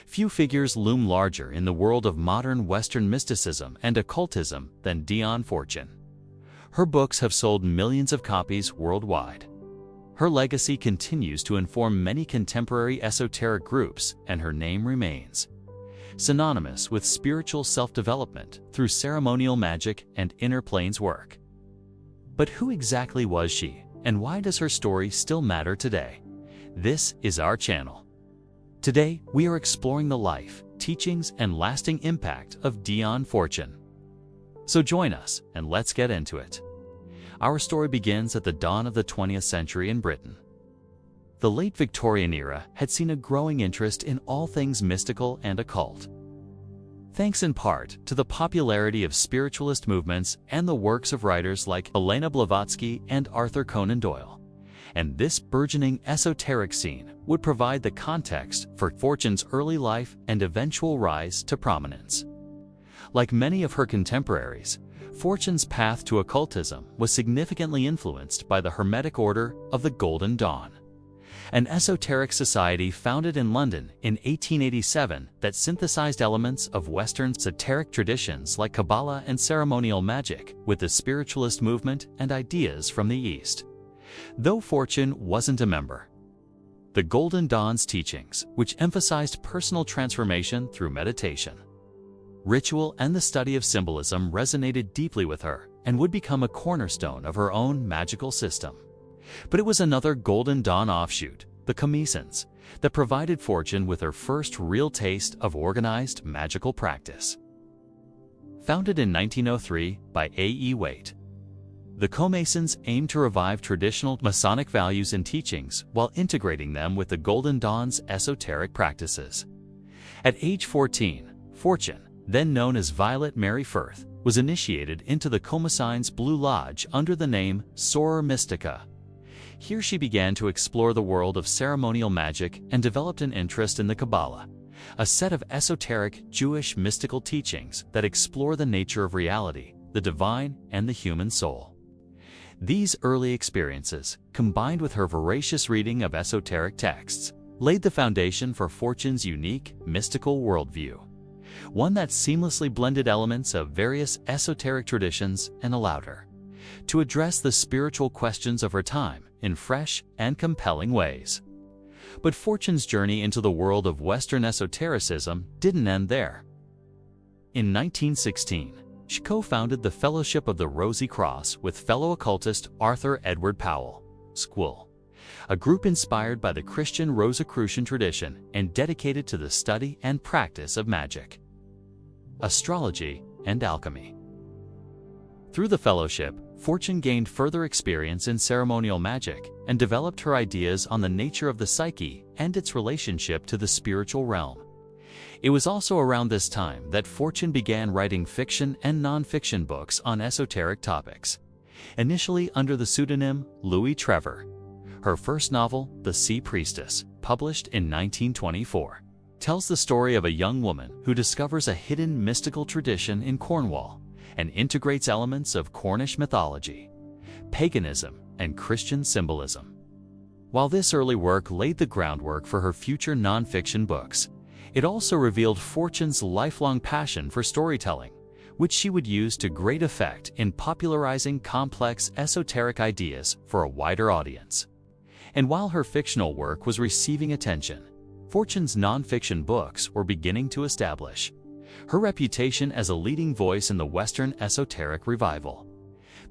Few figures loom larger in the world of modern Western mysticism and occultism than Dion Fortune. Her books have sold millions of copies worldwide. Her legacy continues to inform many contemporary esoteric groups, and her name remains synonymous with spiritual self-development through ceremonial magic and inner planes work. But who exactly was she, and why does her story still matter today? This is our channel. Today, we are exploring the life, teachings, and lasting impact of Dion Fortune. So join us, and let's get into it. Our story begins at the dawn of the 20th century in Britain. The late Victorian era had seen a growing interest in all things mystical and occult. Thanks in part to the popularity of spiritualist movements and the works of writers like Helena Blavatsky and Arthur Conan Doyle. And this burgeoning esoteric scene would provide the context for Fortune's early life and eventual rise to prominence. Like many of her contemporaries, Fortune's path to occultism was significantly influenced by the Hermetic Order of the Golden Dawn, an esoteric society founded in London in 1887 that synthesized elements of Western esoteric traditions like Kabbalah and ceremonial magic with the spiritualist movement and ideas from the East. Though Fortune wasn't a member, the Golden Dawn's teachings, which emphasized personal transformation through meditation, ritual, and the study of symbolism, resonated deeply with her and would become a cornerstone of her own magical system. But it was another Golden Dawn offshoot, the Freemasons, that provided Fortune with her first real taste of organized magical practice. Founded in 1903 by A.E. Waite, the Freemasons aimed to revive traditional Masonic values and teachings while integrating them with the Golden Dawn's esoteric practices. At age 14, Fortune, then known as Violet Mary Firth, was initiated into the Freemasons' Blue Lodge under the name Soror Mystica. Here she began to explore the world of ceremonial magic and developed an interest in the Kabbalah, a set of esoteric Jewish mystical teachings that explore the nature of reality, the divine, and the human soul. These early experiences, combined with her voracious reading of esoteric texts, laid the foundation for Fortune's unique, mystical worldview, one that seamlessly blended elements of various esoteric traditions and allowed her to address the spiritual questions of her time in fresh and compelling ways. But Fortune's journey into the world of Western esotericism didn't end there. In 1916, she co-founded the Fellowship of the Rosy Cross with fellow occultist Arthur Edward Powell, Squall, a group inspired by the Christian Rosicrucian tradition and dedicated to the study and practice of magic, astrology, and alchemy. Through the fellowship, Fortune gained further experience in ceremonial magic and developed her ideas on the nature of the psyche and its relationship to the spiritual realm. It was also around this time that Fortune began writing fiction and non-fiction books on esoteric topics, initially under the pseudonym Louis Trevor. Her first novel, The Sea Priestess, published in 1924, tells the story of a young woman who discovers a hidden mystical tradition in Cornwall and integrates elements of Cornish mythology, paganism, and Christian symbolism. While this early work laid the groundwork for her future non-fiction books, it also revealed Fortune's lifelong passion for storytelling, which she would use to great effect in popularizing complex esoteric ideas for a wider audience. And while her fictional work was receiving attention, Fortune's non-fiction books were beginning to establish her reputation as a leading voice in the Western esoteric revival,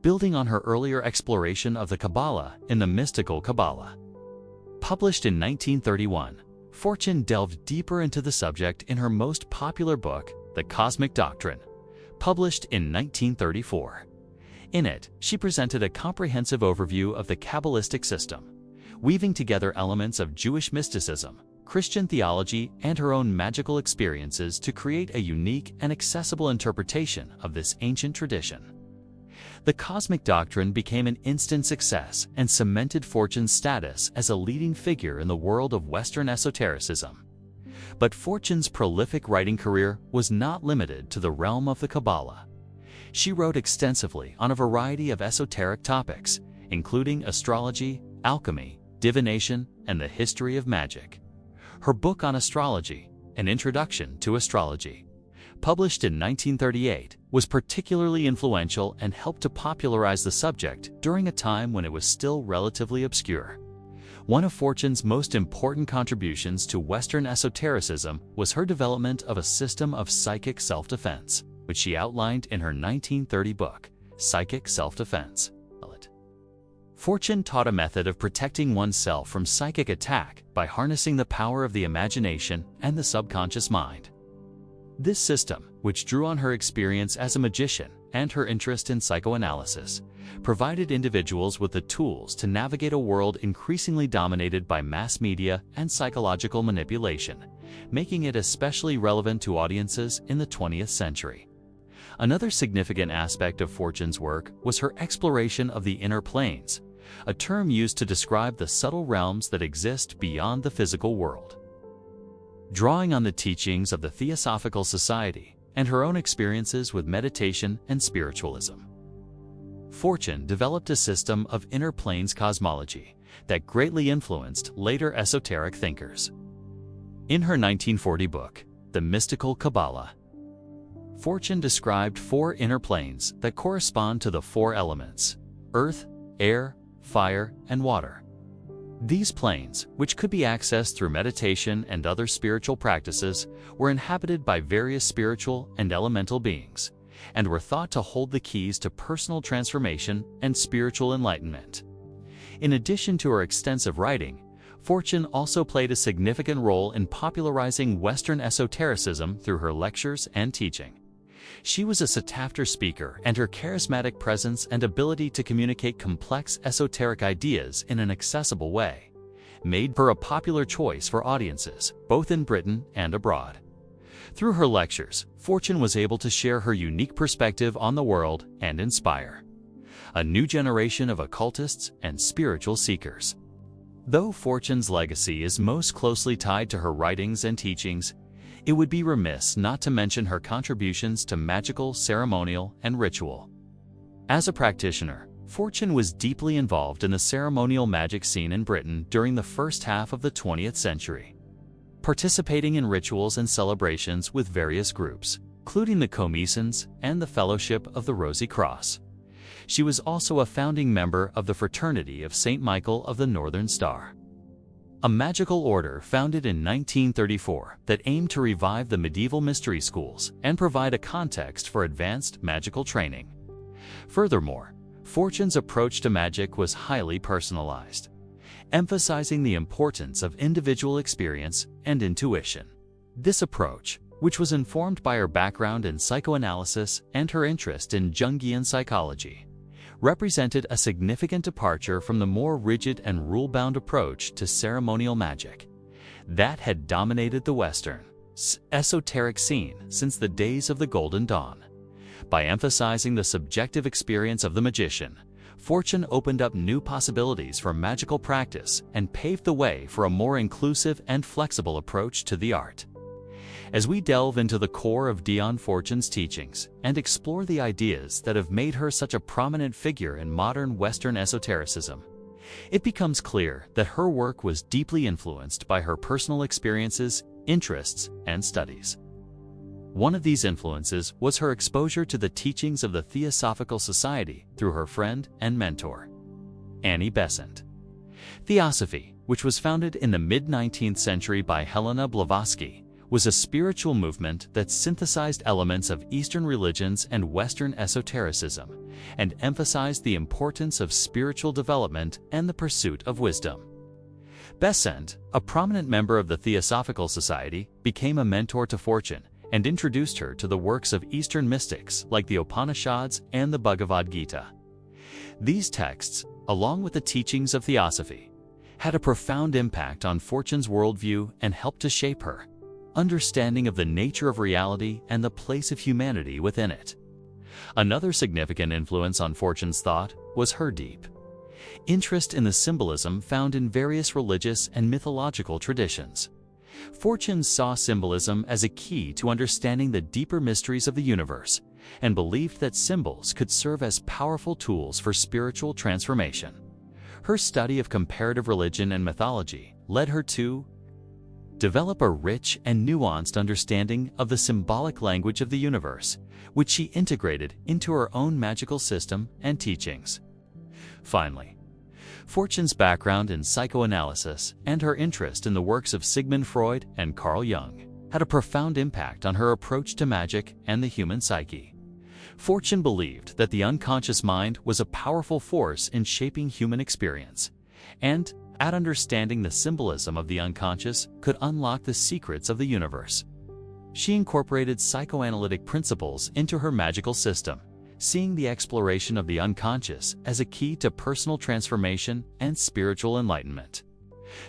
building on her earlier exploration of the Kabbalah in the Mystical Qabalah. Published in 1931, Fortune delved deeper into the subject in her most popular book, The Cosmic Doctrine, published in 1934. In it, she presented a comprehensive overview of the Kabbalistic system, weaving together elements of Jewish mysticism, Christian theology, and her own magical experiences to create a unique and accessible interpretation of this ancient tradition. The Cosmic Doctrine became an instant success and cemented Fortune's status as a leading figure in the world of Western esotericism. But Fortune's prolific writing career was not limited to the realm of the Kabbalah. She wrote extensively on a variety of esoteric topics, including astrology, alchemy, divination, and the history of magic. Her book on astrology, An Introduction to Astrology, published in 1938, was particularly influential and helped to popularize the subject during a time when it was still relatively obscure. One of Fortune's most important contributions to Western esotericism was her development of a system of psychic self-defense, which she outlined in her 1930 book, Psychic Self-Defense. Fortune taught a method of protecting oneself from psychic attack by harnessing the power of the imagination and the subconscious mind. This system, which drew on her experience as a magician and her interest in psychoanalysis, provided individuals with the tools to navigate a world increasingly dominated by mass media and psychological manipulation, making it especially relevant to audiences in the 20th century. Another significant aspect of Fortune's work was her exploration of the inner planes, a term used to describe the subtle realms that exist beyond the physical world. Drawing on the teachings of the Theosophical Society and her own experiences with meditation and spiritualism, Fortune developed a system of inner planes cosmology that greatly influenced later esoteric thinkers. In her 1940 book, The Mystical Qabalah, Fortune described 4 inner planes that correspond to the 4 elements: earth, air, fire, and water. These planes, which could be accessed through meditation and other spiritual practices, were inhabited by various spiritual and elemental beings, and were thought to hold the keys to personal transformation and spiritual enlightenment. In addition to her extensive writing, Fortune also played a significant role in popularizing Western esotericism through her lectures and teaching. She was a sought-after speaker, and her charismatic presence and ability to communicate complex esoteric ideas in an accessible way made her a popular choice for audiences, both in Britain and abroad. Through her lectures, Fortune was able to share her unique perspective on the world and inspire a new generation of occultists and spiritual seekers. Though Fortune's legacy is most closely tied to her writings and teachings, it would be remiss not to mention her contributions to magical, ceremonial, and ritual. As a practitioner, Fortune was deeply involved in the ceremonial magic scene in Britain during the first half of the 20th century, participating in rituals and celebrations with various groups, including the Comasons and the Fellowship of the Rosy Cross. She was also a founding member of the Fraternity of St. Michael of the Northern Star, a magical order founded in 1934 that aimed to revive the medieval mystery schools and provide a context for advanced magical training. Furthermore, Fortune's approach to magic was highly personalized, emphasizing the importance of individual experience and intuition. This approach, which was informed by her background in psychoanalysis and her interest in Jungian psychology, represented a significant departure from the more rigid and rule-bound approach to ceremonial magic that had dominated the Western esoteric scene since the days of the Golden Dawn. By emphasizing the subjective experience of the magician, Fortune opened up new possibilities for magical practice and paved the way for a more inclusive and flexible approach to the art. As we delve into the core of Dion Fortune's teachings and explore the ideas that have made her such a prominent figure in modern Western esotericism, it becomes clear that her work was deeply influenced by her personal experiences, interests, and studies. One of these influences was her exposure to the teachings of the Theosophical Society through her friend and mentor, Annie Besant. Theosophy, which was founded in the mid-19th century by Helena Blavatsky, was a spiritual movement that synthesized elements of Eastern religions and Western esotericism and emphasized the importance of spiritual development and the pursuit of wisdom. Besant, a prominent member of the Theosophical Society, became a mentor to Fortune and introduced her to the works of Eastern mystics like the Upanishads and the Bhagavad Gita. These texts, along with the teachings of Theosophy, had a profound impact on Fortune's worldview and helped to shape her understanding of the nature of reality and the place of humanity within it. Another significant influence on Fortune's thought was her deep interest in the symbolism found in various religious and mythological traditions. Fortune saw symbolism as a key to understanding the deeper mysteries of the universe and believed that symbols could serve as powerful tools for spiritual transformation. Her study of comparative religion and mythology led her to develop a rich and nuanced understanding of the symbolic language of the universe, which she integrated into her own magical system and teachings. Finally, Fortune's background in psychoanalysis and her interest in the works of Sigmund Freud and Carl Jung had a profound impact on her approach to magic and the human psyche. Fortune believed that the unconscious mind was a powerful force in shaping human experience, and at understanding the symbolism of the unconscious could unlock the secrets of the universe. She incorporated psychoanalytic principles into her magical system, seeing the exploration of the unconscious as a key to personal transformation and spiritual enlightenment.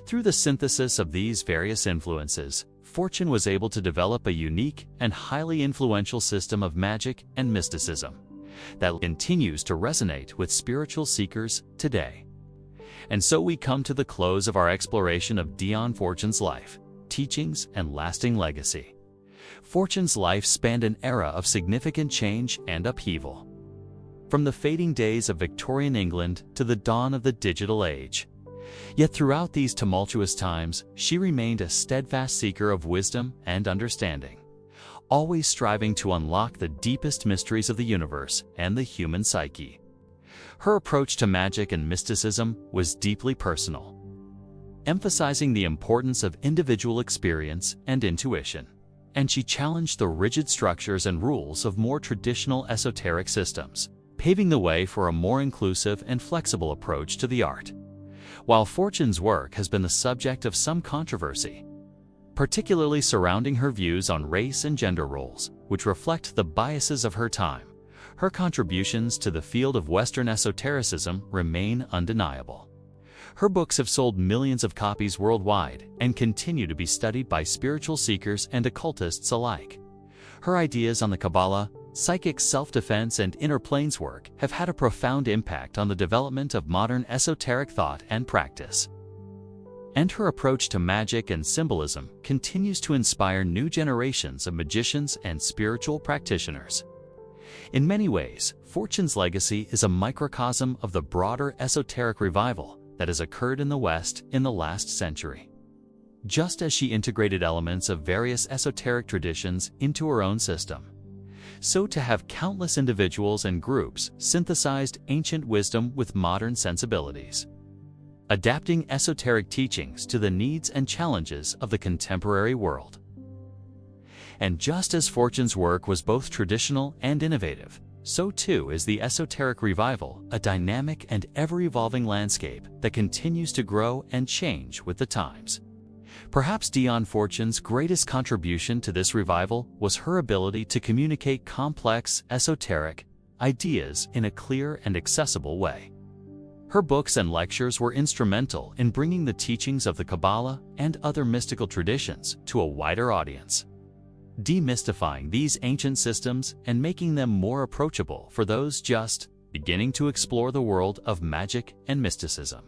Through the synthesis of these various influences, Fortune was able to develop a unique and highly influential system of magic and mysticism that continues to resonate with spiritual seekers today. And so we come to the close of our exploration of Dion Fortune's life, teachings, and lasting legacy. Fortune's life spanned an era of significant change and upheaval. From the fading days of Victorian England to the dawn of the digital age. Yet throughout these tumultuous times, she remained a steadfast seeker of wisdom and understanding, always striving to unlock the deepest mysteries of the universe and the human psyche. Her approach to magic and mysticism was deeply personal, emphasizing the importance of individual experience and intuition. And she challenged the rigid structures and rules of more traditional esoteric systems, paving the way for a more inclusive and flexible approach to the art. While Fortune's work has been the subject of some controversy, particularly surrounding her views on race and gender roles, which reflect the biases of her time, her contributions to the field of Western esotericism remain undeniable. Her books have sold millions of copies worldwide and continue to be studied by spiritual seekers and occultists alike. Her ideas on the Kabbalah, psychic self-defense, and inner planes work have had a profound impact on the development of modern esoteric thought and practice. And her approach to magic and symbolism continues to inspire new generations of magicians and spiritual practitioners. In many ways, Fortune's legacy is a microcosm of the broader esoteric revival that has occurred in the West in the last century. Just as she integrated elements of various esoteric traditions into her own system, so to have countless individuals and groups synthesized ancient wisdom with modern sensibilities, adapting esoteric teachings to the needs and challenges of the contemporary world. And just as Fortune's work was both traditional and innovative, so too is the esoteric revival, a dynamic and ever-evolving landscape that continues to grow and change with the times. Perhaps Dion Fortune's greatest contribution to this revival was her ability to communicate complex, esoteric ideas in a clear and accessible way. Her books and lectures were instrumental in bringing the teachings of the Kabbalah and other mystical traditions to a wider audience, demystifying these ancient systems and making them more approachable for those just beginning to explore the world of magic and mysticism.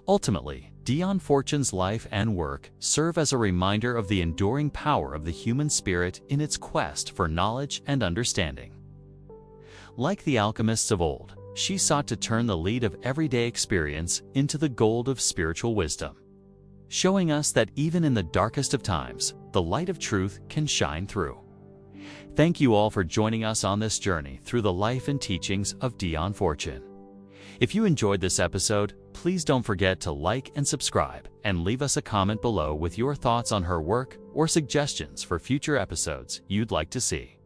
Ultimately, Dion Fortune's life and work serve as a reminder of the enduring power of the human spirit in its quest for knowledge and understanding. Like the alchemists of old, she sought to turn the lead of everyday experience into the gold of spiritual wisdom, showing us that even in the darkest of times, the light of truth can shine through. Thank you all for joining us on this journey through the life and teachings of Dion Fortune. If you enjoyed this episode, please don't forget to like and subscribe and leave us a comment below with your thoughts on her work or suggestions for future episodes you'd like to see.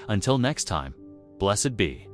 Until next time, blessed be.